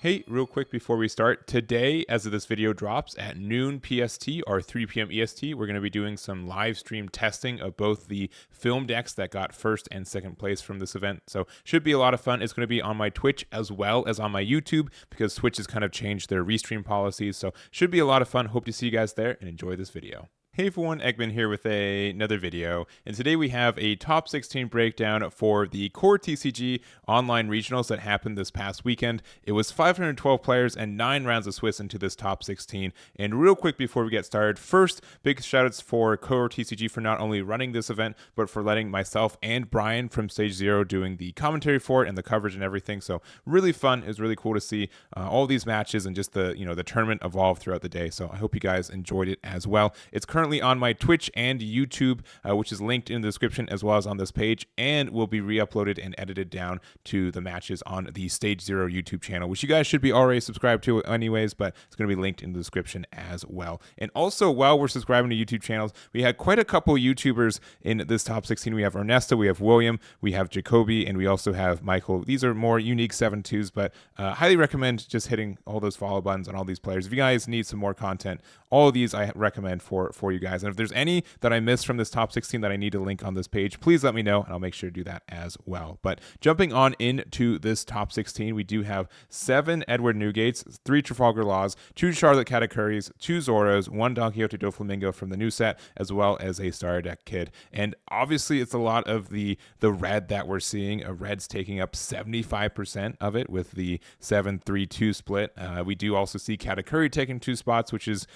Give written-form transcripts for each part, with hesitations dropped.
Hey, real quick before we start, today, as this video drops at noon PST or 3 p.m. EST, we're going to be doing some live stream testing of both the film decks that got first and second place from this event. So should be a lot of fun. It's going to be on my Twitch as well as on my YouTube because Twitch has kind of changed their restream policies. So should be a lot of fun. Hope to see you guys there and enjoy this video. Hey everyone, Eggman here with another video, and today we have a top 16 breakdown for the CoreTCG online regionals that happened this past weekend. It was 512 players and 9 rounds of Swiss into this top 16, and real quick before we get started, first, big shoutouts for CoreTCG for not only running this event, but for letting myself and Brian from Stage 0 doing the commentary for it and the coverage and everything, so really fun. It was really cool to see all these matches and just the tournament evolve throughout the day, so I hope you guys enjoyed it as well. It's currently on my Twitch and YouTube, which is linked in the description as well as on this page, and will be re-uploaded and edited down to the matches on the Stage 0 YouTube channel, which you guys should be already subscribed to anyways, but it's going to be linked in the description as well. And also, while we're subscribing to YouTube channels, we had quite a couple YouTubers in this top 16. We have Ernesto, we have William, we have Jacoby, and we also have Michael. These are more unique 7-2s, but highly recommend just hitting all those follow buttons on all these players. If you guys need some more content, all of these I recommend for you guys. And if there's any that I missed from this top 16 that I need to link on this page, please let me know, and I'll make sure to do that as well. But jumping on into this top 16, we do have 7 Edward Newgates, 3 Trafalgar Laws, 2 Charlotte Katakuris, 2 Zoros, 1 Donquixote Doflamingo from the new set, as well as a Starter Deck Kid. And obviously, it's a lot of the red that we're seeing. Red's taking up 75% of it with the 7-3-2 split. We do also see Katakuri taking 2 spots, which is,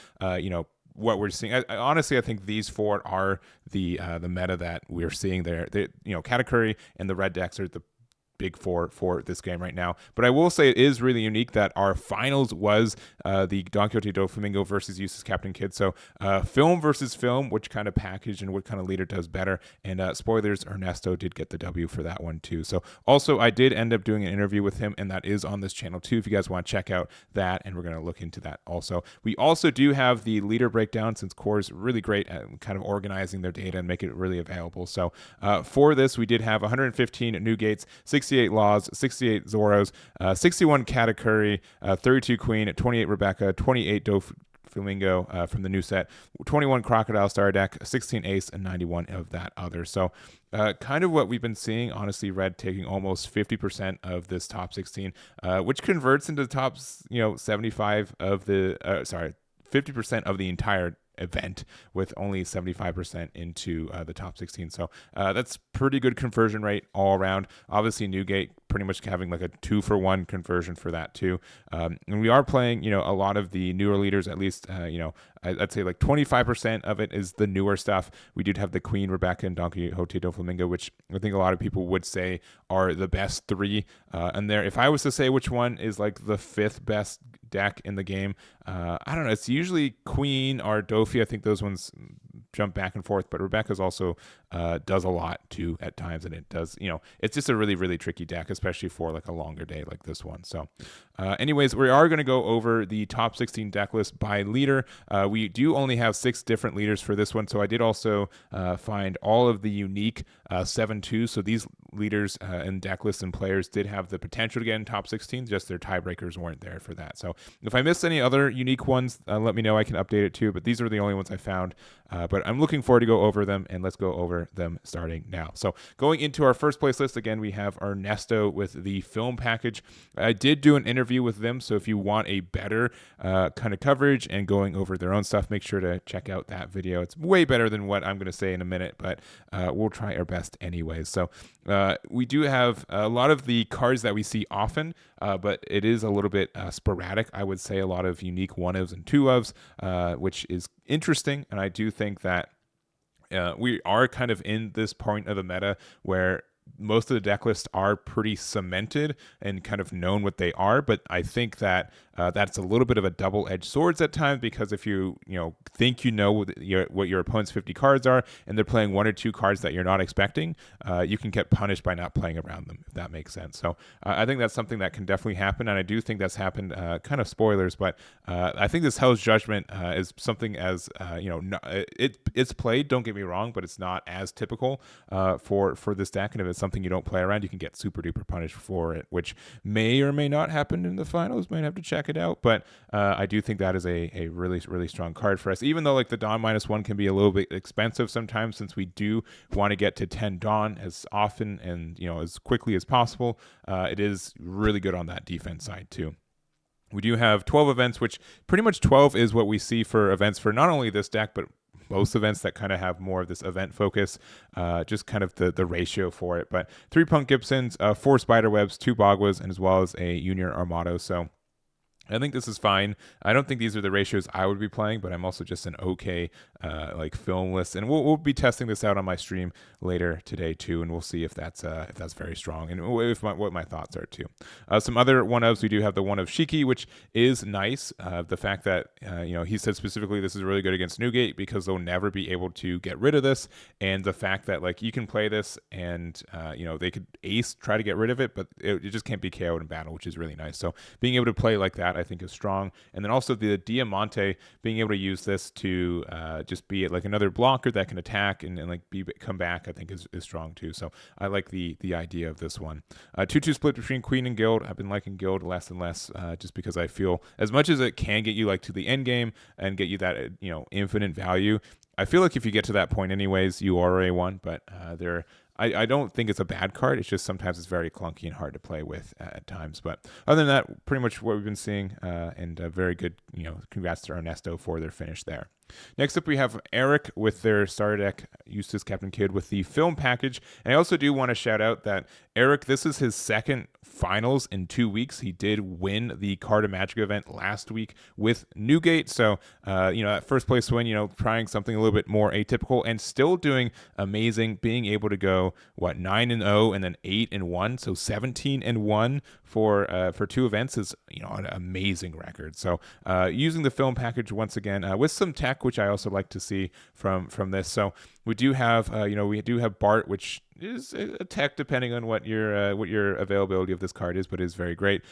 what we're seeing. Honestly, I think these 4 are the meta that we're seeing there. Katakuri and the red decks are the big 4 for this game right now. But I will say it is really unique that our finals was the Donquixote Doflamingo versus Eustass Captain Kid. So film versus film, which kind of package and what kind of leader does better. And spoilers, Ernesto did get the W for that one too. So also, I did end up doing an interview with him, and that is on this channel too, if you guys want to check out that, and we're going to look into that also. We also do have the leader breakdown, since Core is really great at kind of organizing their data and make it really available. So for this, we did have 115 Newgates, 68 Laws, 68 Zoros, 61 Katakuri, 32 Queen, 28 Rebecca, 28 Doflamingo from the new set, 21 Crocodile Star Deck, 16 Ace, and 91 of that other. So kind of what we've been seeing, honestly, Red taking almost 50% of this top 16, which converts into the top 75 of the 50% of the entire event, with only 75% into the top 16. So that's pretty good conversion rate all around. Obviously, Newgate pretty much having like a 2-for-1 conversion for that too. And we are playing, a lot of the newer leaders, at least, I'd say like 25% of it is the newer stuff. We did have the Queen, Rebecca, and Donquixote Doflamingo, which I think a lot of people would say are the best 3. And there, if I was to say which one is like the 5th best deck in the game, I don't know. It's usually Queen or Dofi. I think those ones jump back and forth, but Rebecca's also does a lot too at times, and it does, it's just a really, really tricky deck, especially for like a longer day like this one. So anyways, we are going to go over the top 16 deck list by leader. We do only have 6 different leaders for this one, so I did also find all of the unique 7-2. So these leaders and deck lists and players did have the potential to get in top 16, just their tiebreakers weren't there for that. So if I missed any other unique ones, let me know. I can update it too, but these are the only ones I found. But I'm looking forward to go over them, and let's go over them starting now. So going into our first place list, again, we have Ernesto with the film package. I did do an interview with them, so if you want a better kind of coverage and going over their own stuff, make sure to check out that video. It's way better than what I'm going to say in a minute, but we'll try our best anyways. So we do have a lot of the cards that we see often, but it is a little bit sporadic. I would say a lot of unique 1-ofs and 2-ofs, which is interesting, and I do think that we are kind of in this point of the meta where most of the deck lists are pretty cemented and kind of known what they are, but I think that That's a little bit of a double-edged sword at times, because if you think what your opponent's 50 cards are, and they're playing 1 or 2 cards that you're not expecting, you can get punished by not playing around them, if that makes sense. So I think that's something that can definitely happen, and I do think that's happened. Kind of spoilers, but I think this Hell's Judgment is something as it's played. Don't get me wrong, but it's not as typical for this deck. And if it's something you don't play around, you can get super duper punished for it, which may or may not happen in the finals. Might have to check it out, but I do think that is a really strong card for us. Even though like the Dawn -1 can be a little bit expensive sometimes, since we do want to get to 10 Dawn as often and as quickly as possible, it is really good on that defense side too. We do have 12 events, which pretty much 12 is what we see for events for not only this deck, but most events that kind of have more of this event focus, just kind of the ratio for it. But 3 Punk Gibsons, 4 Spiderwebs, 2 Bagwas, and as well as a Junior Armado. So I think this is fine. I don't think these are the ratios I would be playing, but I'm also just an okay like film list, and we'll be testing this out on my stream later today too, and we'll see if that's very strong, and what my thoughts are too. Some other one-ofs, we do have the one of Shiki, which is nice. The fact that he said specifically this is really good against Newgate because they'll never be able to get rid of this, and the fact that like you can play this and they could try to get rid of it, but it just can't be KO'd in battle, which is really nice. So being able to play like that, I think is strong. And then also the Diamante, being able to use this to just be like another blocker that can attack and like come back, I think is strong too. So I like the idea of this one. 2-2 split between Queen and Guild. I've been liking Guild less and less, just because I feel as much as it can get you like to the end game and get you that infinite value, I feel like if you get to that point anyways, you are A1, but I don't think it's a bad card. It's just sometimes it's very clunky and hard to play with at times. But other than that, pretty much what we've been seeing, and very good, congrats to Ernesto for their finish there. Next up, we have Eric with their starter deck, Eustass, Captain Kidd with the film package. And I also do want to shout out that Eric, this is his second finals in 2 weeks. He did win the Carta Magic event last week with Newgate. So, that first place win, trying something a little bit more atypical and still doing amazing, being able to go, 9-0 and then 8-1. So 17-1 for 2 events is, an amazing record. So using the film package once again, with some tech, which I also like to see from this. So we do have, Bart, which is a tech depending on what your availability of this card is, but it is very great.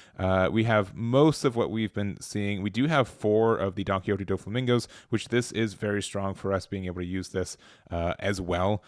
We have most of what we've been seeing. We do have 4 of the Donquixote Doflamingos, which this is very strong for us being able to use this as well.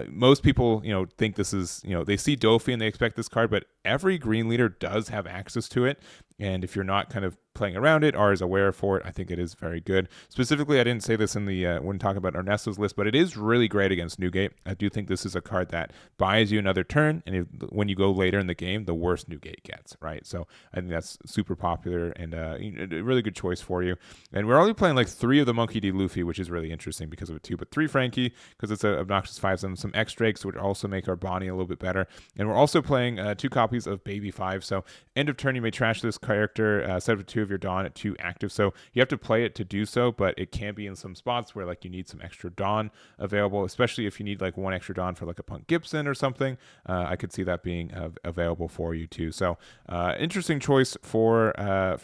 Most people, think this is, they see Dofi and they expect this card, but every green leader does have access to it. And if you're not kind of playing around it or is aware for it, I think it is very good. Specifically, I didn't say this in the when talking about Ernesto's list, but it is really great against Newgate. I do think this is a card that buys you another turn, and when you go later in the game, the worse Newgate gets, right? So I think that's super popular and a really good choice for you. And we're only playing like 3 of the Monkey D. Luffy, which is really interesting because of it too, but 3 Frankie because it's an obnoxious 5/7, some X-Drakes, which also make our Bonnie a little bit better. And we're also playing 2 copies of Baby 5. So end of turn, you may trash this character, set up 2 of your Dawn at 2 active. So you have to play it to do so, but it can be in some spots where like you need some extra Dawn available, especially if you need like 1 extra Dawn for like a Punk Gibson or something. I could see that being available for you too. So interesting choice for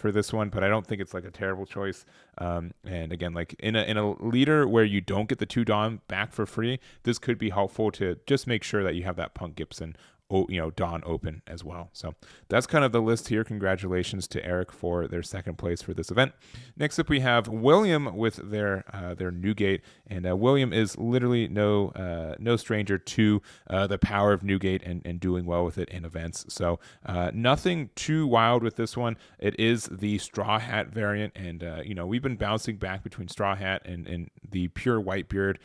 this one, but I don't think it's like a terrible choice. And again, like in a leader where you don't get the 2 Dawn back for free, this could be helpful to just make sure that you have that Punk Gibson Dawn open as well. So that's kind of the list here. Congratulations to Eric for their second place for this event. Next up, we have William with their Newgate, and William is literally no stranger to the power of Newgate and doing well with it in events. So nothing too wild with this one. It is the Straw Hat variant, and we've been bouncing back between Straw Hat and the pure Whitebeard.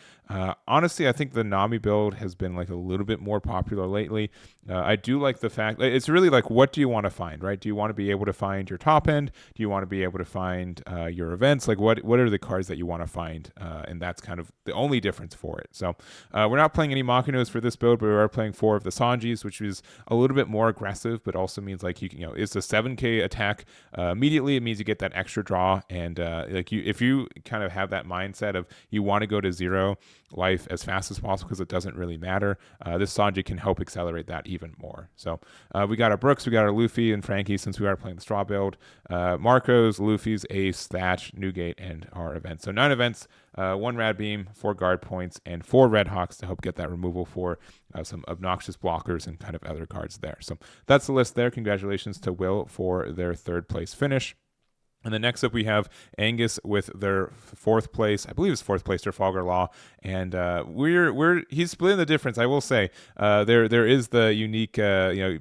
Honestly, I think the Nami build has been like a little bit more popular lately. I do like the fact it's really like, what do you want to find, right? Do you want to be able to find your top end? Do you want to be able to find your events? Like what are the cards that you want to find? And that's kind of the only difference for it. So we're not playing any Makinos for this build, but we are playing 4 of the Sanjis, which is a little bit more aggressive, but also means like it's a 7k attack. Immediately, it means you get that extra draw, and if you kind of have that mindset of you want to go to 0 life as fast as possible because it doesn't really matter, this Sanji can help accelerate that even more. So we got our Brooks, we got our Luffy and Frankie since we are playing the straw build, Marco's, Luffy's, Ace, Thatch, Newgate, and our events. So 9 events, 1 Rad Beam, 4 guard points, and 4 Red Hawks to help get that removal for some obnoxious blockers and kind of other cards there. So that's the list there. Congratulations to Will for their 3rd place finish. And then next up we have Angus with their 4th place, I believe it's 4th place Trafalgar Law, and he's splitting the difference. I will say there is the unique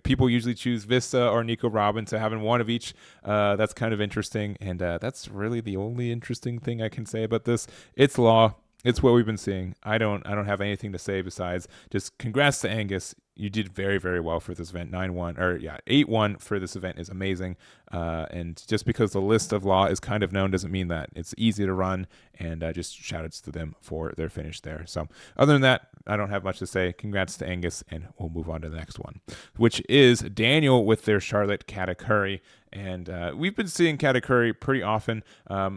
people usually choose Vista or Nico Robin, so having one of each that's kind of interesting, and that's really the only interesting thing I can say about this. It's Law. It's what we've been seeing. I don't have anything to say besides just congrats to Angus. You did very, very well for this event. 8-1 for this event is amazing. And just because the list of Law is kind of known doesn't mean that it's easy to run. And just shout outs to them for their finish there. So other than that, I don't have much to say. Congrats to Angus, and we'll move on to the next one, which is Daniel with their Charlotte Katakuri. And we've been seeing Katakuri pretty often.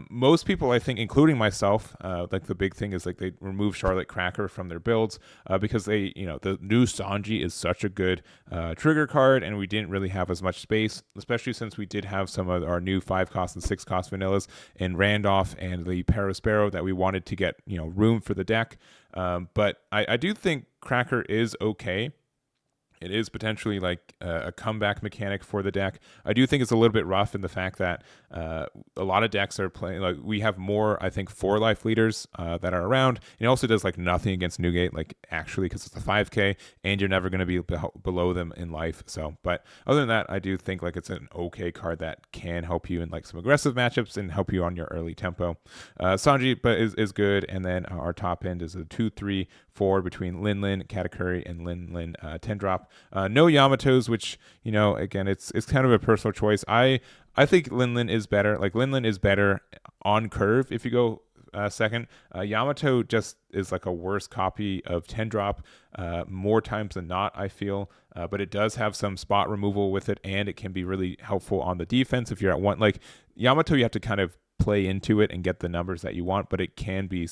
Most people, I think, including myself, like the big thing is like they remove Charlotte Cracker from their builds because the new Sanji is such a good trigger card, and we didn't really have as much space, especially since we did have some of our new 5-cost and 6-cost vanillas in Randolph and the Parasparrow that we wanted to get room for the deck. But I do think Cracker is okay. It is potentially like a comeback mechanic for the deck. I do think it's a little bit rough in the fact that a lot of decks are playing, like we have more, I think, 4 life leaders that are around. And it also does like nothing against Newgate, like actually, because it's a 5K and you're never going to be below them in life. So, but other than that, I do think like it's an okay card that can help you in like some aggressive matchups and help you on your early tempo. Sanji, but is good. And then our top end is a 2-3-4 between Lin, Katakuri, and Lin 10 drop. No Yamatos, which again, it's kind of a personal choice. I think Lin is better. Like Lin is better on curve if you go second. Yamato just is like a worse copy of 10 drop more times than not, I feel. But it does have some spot removal with it, and it can be really helpful on the defense if you're at one. Like Yamato, you have to kind of play into it and get the numbers that you want, but it can be,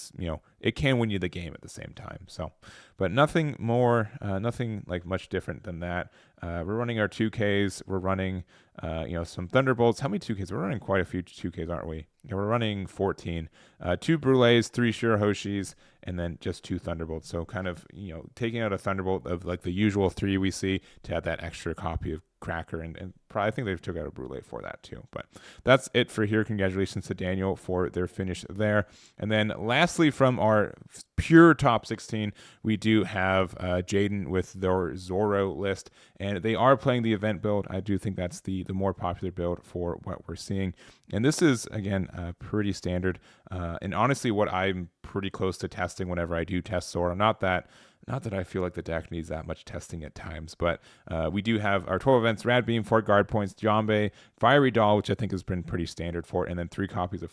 it can win you the game at the same time. So, but nothing more, nothing like much different than that. We're running our 2Ks. We're running, some Thunderbolts. How many 2Ks? We're running quite a few 2Ks, aren't we? Yeah, we're running 14. 2 Brules, 3 Shirahoshis, and then just 2 Thunderbolts. So kind of, taking out a Thunderbolt of like the usual 3 we see to add that extra copy of Cracker, and probably I think they've took out a Brule for that too. But that's it for here. Congratulations to Daniel for their finish there. And then lastly, from our pure top 16, we do have Jaydon with their Zoro list, and they are playing the event build. I do think that's the more popular build for what we're seeing. And this is, again, pretty standard. And honestly, what I'm pretty close to testing whenever I do test Zoro. Not that I feel like the deck needs that much testing at times, but we do have our 12 events: Rad Beam, 4 guard points, Jambe, Fiery Doll, which I think has been pretty standard for it, and then 4 copies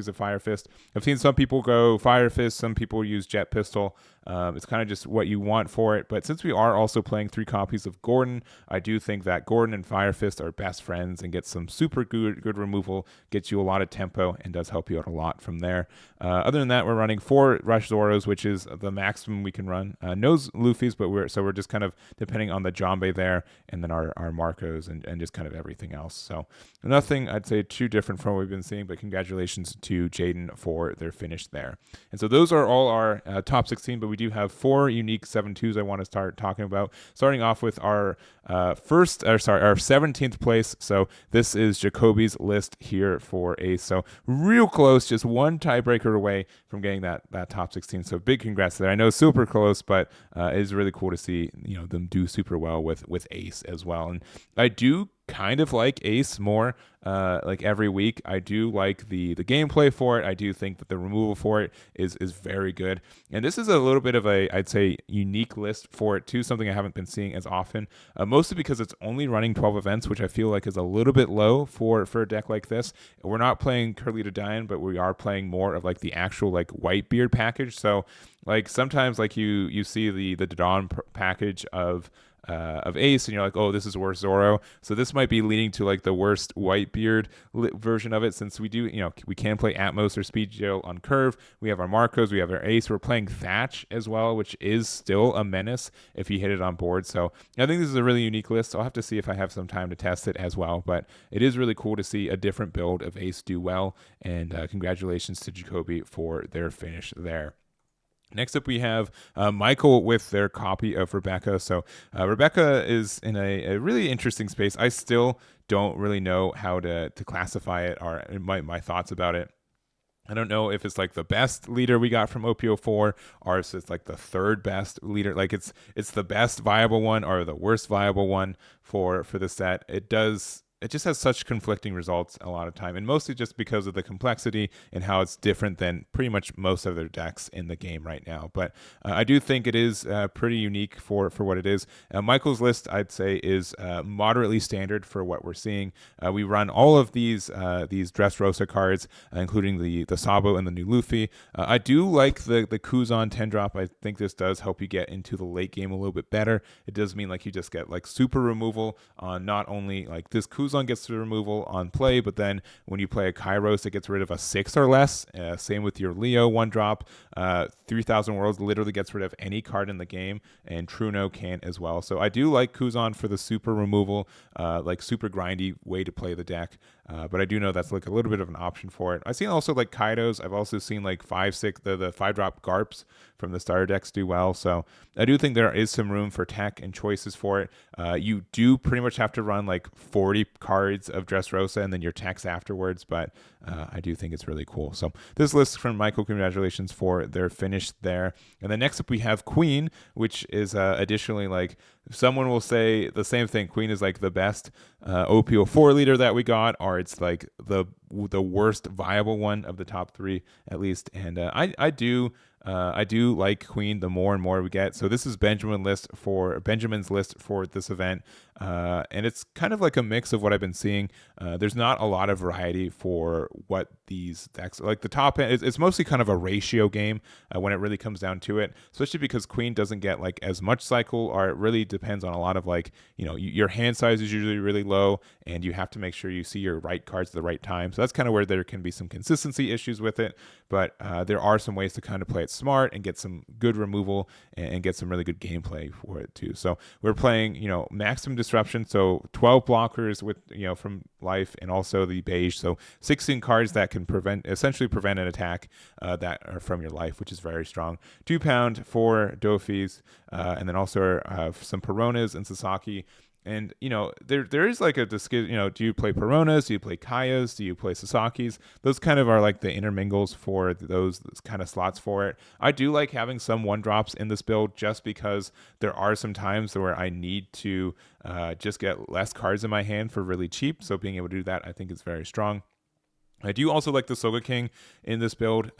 of Fire Fist. I've seen some people go Fire Fist, some people use Jet Pistol. It's kind of just what you want for it. But since we are also playing 3 copies of Gordon, I do think that Gordon and Fire Fist are best friends and get some super good removal, gets you a lot of tempo, and does help you out a lot from there. Other than that, we're running 4 Rush Zoros, which is the maximum we can run. No Luffy's, but we're just kind of depending on the Jambe there, and then our Marcos and just kind of everything else. So nothing I'd say too different from what we've been seeing, but congratulations to Jaydon for their finish there. And so those are all our top 16, but we do have 4 unique 7-2s I want to start talking about, starting off with our 17th place. So this is Jacoby's list here for Ace. So real close, just one tiebreaker away from getting that top 16. So big congrats there. I know super close, but it is really cool to see them do super well with Ace as well. And I do kind of like Ace more like every week. I do like the gameplay for it. I do think that the removal for it is very good. And this is a little bit of I'd say unique list for it too, something I haven't been seeing as often, mostly because it's only running 12 events, which I feel like is a little bit low for a deck like this. We're not playing Curly to Diane, but we are playing more of like the actual like Whitebeard package. So like sometimes like you see the Dawn package of Ace, and you're like, oh, this is worse Zoro. So this might be leading to like the worst Whitebeard version of it, since we do, we can play Atmos or Speed Gel on curve. We have our Marcos, we have our Ace. We're playing Thatch as well, which is still a menace if you hit it on board. So I think this is a really unique list. I'll have to see if I have some time to test it as well. But it is really cool to see a different build of Ace do well. And congratulations to Jacoby for their finish there. Next up, we have Michael with their copy of Rebecca. So Rebecca is in a really interesting space. I still don't really know how to classify it or my thoughts about it. I don't know if it's like the best leader we got from OP04 or if it's like the third best leader. Like it's the best viable one or the worst viable one for the set. It just has such conflicting results a lot of time, and mostly just because of the complexity and how it's different than pretty much most of their decks in the game right now. But I do think it is pretty unique for what it is. Michael's list, I'd say, is moderately standard for what we're seeing. We run all of these Dressrosa cards, including the Sabo and the new Luffy. I do like the Kuzan 10-drop. I think this does help you get into the late game a little bit better. It does mean like you just get like super removal on not only like this Kuzan gets the removal on play, but then when you play a Kairos, it gets rid of a 6 or less. Same with your Leo 1-drop. 3000 Worlds literally gets rid of any card in the game, and Truno can as well. So I do like Kuzan for the super removal, like super grindy way to play the deck. But I do know that's like a little bit of an option for it. I've seen also like Kaidos. I've also seen like 5/6 the 5-drop Garps from the starter decks do well. So I do think there is some room for tech and choices for it. You do pretty much have to run like 40 cards of Dressrosa and then your techs afterwards. But I do think it's really cool. So this list from Michael, congratulations for their finish there. And then next up we have Queen, which is additionally like someone will say the same thing. Queen is like the best OP04 leader that we got, or it's like the worst viable one of the top 3 at least. And I do like Queen the more and more we get. So this is Benjamin's list for this event, and it's kind of like a mix of what I've been seeing. There's not a lot of variety for what these decks like. The top end, it's mostly kind of a ratio game when it really comes down to it, especially because Queen doesn't get like as much cycle, or it really depends on a lot of like, your hand size is usually really low, and you have to make sure you see your right cards at the right time. So that's kind of where there can be some consistency issues with it, but there are some ways to kind of play it smart and get some good removal and get some really good gameplay for it too. So we're playing, maximum disruption, so 12 blockers with, from life, and also the beige, so 16 cards that can essentially prevent an attack that are from your life, which is very strong. 2 pound for Dofis, and then also some Peronas and Sasaki. And, there is like a discussion, do you play Peronas? Do you play Kayas? Do you play Sasaki's? Those kind of are like the intermingles for those kind of slots for it. I do like having some 1-drops in this build just because there are some times where I need to just get less cards in my hand for really cheap. So being able to do that, I think is very strong. I do also like the Soga King in this build,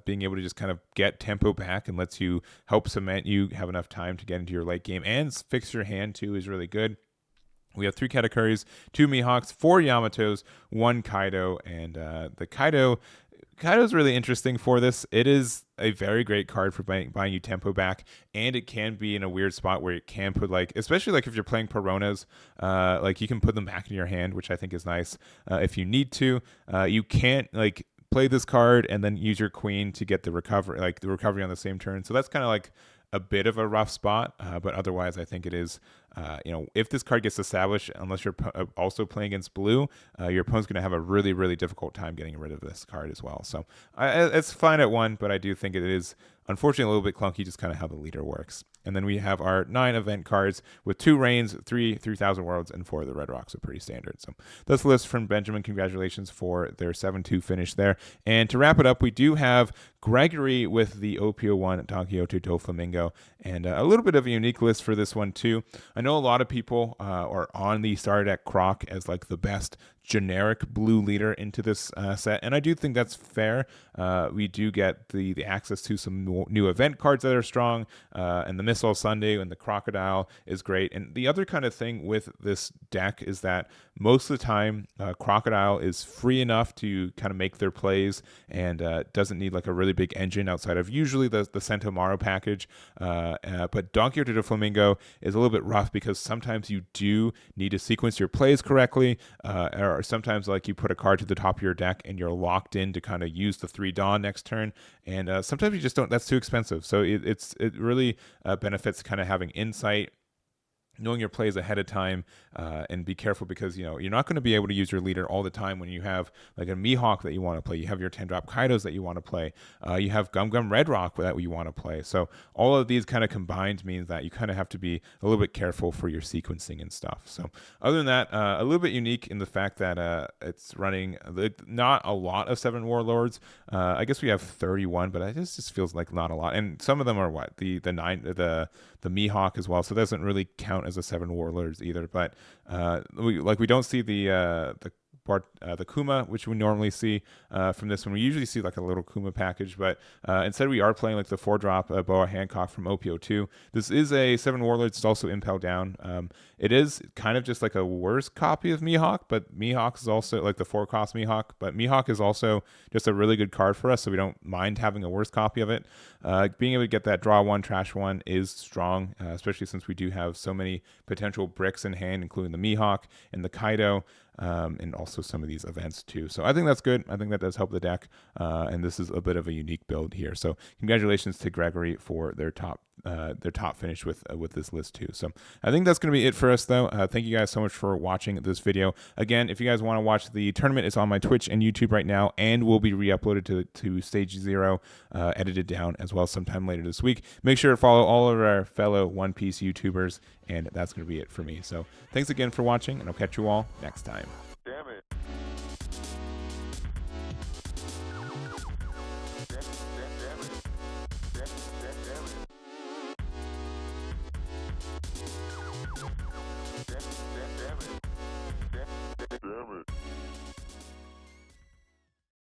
being able to just kind of get tempo back and lets you help cement you have enough time to get into your late game, and fix your hand too is really good. We have 3 Katakuris, 2 Mihawks, 4 Yamatos, 1 Kaido, and the Kaido is really interesting for this. It is a very great card for buying you tempo back, and it can be in a weird spot where it can put like, especially like if you're playing Peronas, like you can put them back in your hand, which I think is nice. If you need to, you can't like play this card and then use your Queen to get the recovery on the same turn. So that's kind of like a bit of a rough spot, but otherwise I think it is, if this card gets established, unless you're also playing against blue, your opponent's going to have a really, really difficult time getting rid of this card as well. So it's fine at 1, but I do think it is unfortunately a little bit clunky, just kind of how the leader works. And then we have our 9 event cards with 2 Reigns, 3,000 Worlds, and 4 of the Red Rocks, so pretty standard. So that's the list from Benjamin. Congratulations for their 7-2 finish there. And to wrap it up, we do have Gregory with the OP01 Donquixote Doflamingo, and a little bit of a unique list for this one too. I know a lot of people are on the starter deck Croc as like the best generic blue leader into this set, and I do think that's fair. We do get the access to some new event cards that are strong, and the Missile Sunday and the Crocodile is great. And the other kind of thing with this deck is that most of the time, Crocodile is free enough to kind of make their plays and doesn't need like a really big engine outside of usually the Sentomaro package. But Donquixote to Doflamingo is a little bit rough because sometimes you do need to sequence your plays correctly, or sometimes like you put a card to the top of your deck and you're locked in to kind of use the 3 Dawn next turn, and sometimes you just don't. That's too expensive. So it really benefits kind of having insight, knowing your plays ahead of time, and be careful because you're not going to be able to use your leader all the time when you have like a Mihawk that you want to play, you have your 10-drop Kaidos that you want to play, you have Gum Gum Red Rock that you want to play. So all of these kind of combined means that you kind of have to be a little bit careful for your sequencing and stuff. So other than that, a little bit unique in the fact that it's running not a lot of 7 Warlords. I guess we have 31, but it just feels like not a lot. And some of them are the Mihawk as well, so it doesn't really count as a 7 Warlords either. But we don't see the Kuma, which we normally see from this one. We usually see like a little Kuma package, but instead we are playing like the 4-drop Boa Hancock from OP02. This is a 7 Warlords. It's also Impel down. It is kind of just like a worse copy of Mihawk, but Mihawk is also like the 4-cost Mihawk, but Mihawk is also just a really good card for us, so we don't mind having a worse copy of it. Being able to get that draw 1, trash 1 is strong, especially since we do have so many potential bricks in hand, including the Mihawk and the Kaido, and also some of these events too. So I think that's good. I think that does help the deck, and this is a bit of a unique build here. So congratulations to Gregory for their top finish with this list too. So I think that's going to be it for us though. Thank you guys so much for watching this video. Again, if you guys want to watch the tournament, it's on my Twitch and YouTube right now, and will be re-uploaded to Stage 0, edited down as well sometime later this week. Make sure to follow all of our fellow One Piece YouTubers, and that's going to be it for me. So thanks again for watching, and I'll catch you all next time.